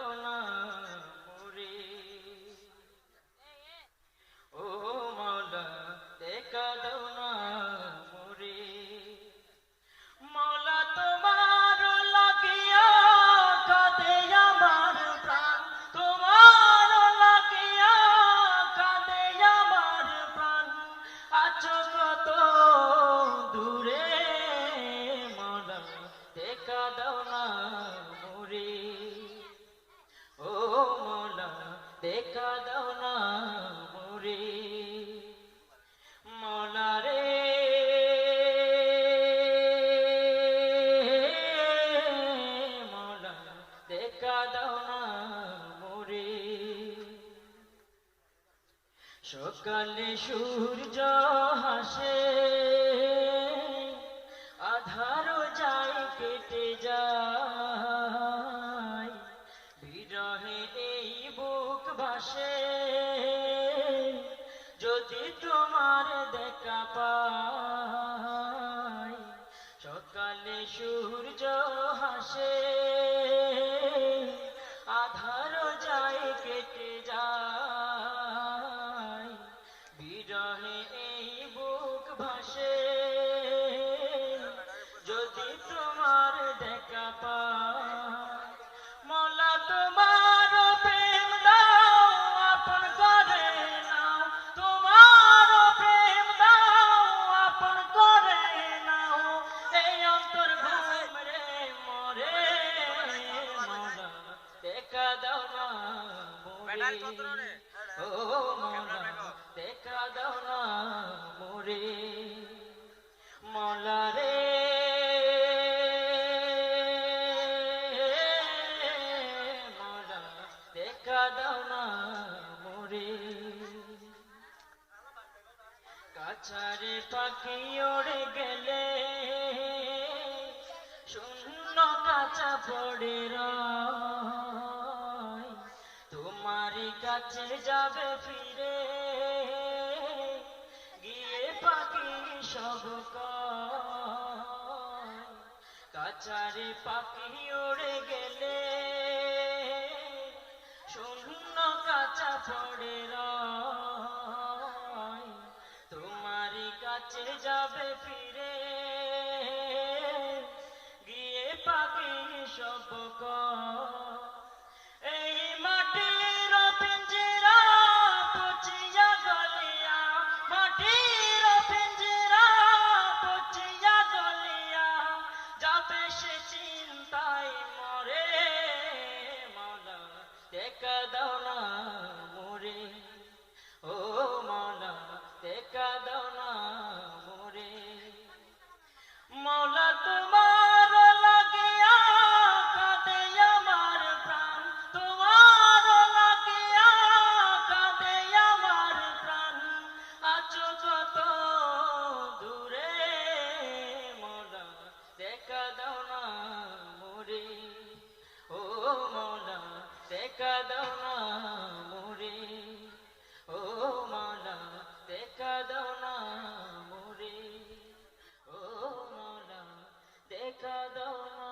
দাও না মোরে ও মাওলা দেখা দাও না মোরে মাওলা তোমার লাগিয়া কাঁদে আমার প্রাণ তোমার লাগিয়া কাঁদে আমার প্রাণ আছো কত দূরে মাওলা দেখা দাও না মোরে ও মাওলা দেখা দাও না মোরে মাওলা রে মাওলা দেখা দাও না মোরে সকালে সূর্য হাসে আধার যায় কেটে যায় বিরহে এই বুক ভাসে যদি তোমার দেখা পাই সকালে সূর্য হাসে আধার যায় কেটে যায় বিরহে এই বুক ভাসে যদি তোমার দেখা পাই মাওলা তোমার প্রেম দাও আপন করে নাও তোমার প্রেম দাও আপন করে নাও এই অন্তর ঘুম রে মরে মাওলা দেখা দাও না মোরে ও মাওলা দেখা দাও না মোরে মাওলা রে মাওলা দেখা দাও না মোরে কাছারে পাখি ওড়ে গেলে শূন্য কাঁচা পড়ে রয় তোমারই কাছে যাবে ফিরে গিয়ে পাখি সব কয় কাছারে পাখি ওড়ে গেলে শূন্য কাঁচা পড়ে রয় তোমারই কাছে যাবে ফিরে গিয়ে পাখি সব কয় এই মাটির পিঞ্জরা পচিয়া গলিয়া মাটির পিঞ্জরা পচিয়া গলিয়া যাবে সে চিন্তায় মরে মাওলা দেখা দাও না মোরে ও মাওলা দেখা দাও না মোরে মাওলা তোমার লাগিয়া কাঁদে আমার প্রাণ তোমার লাগিয়া কাঁদে আমার প্রাণ আছো কত দূরে মাওলা দেখা দাও না মোরে ও মাওলা দেখা দাও না মোরে ও মাওলা দেখা দাও না মোরে ও মাওলা দেখা দাও না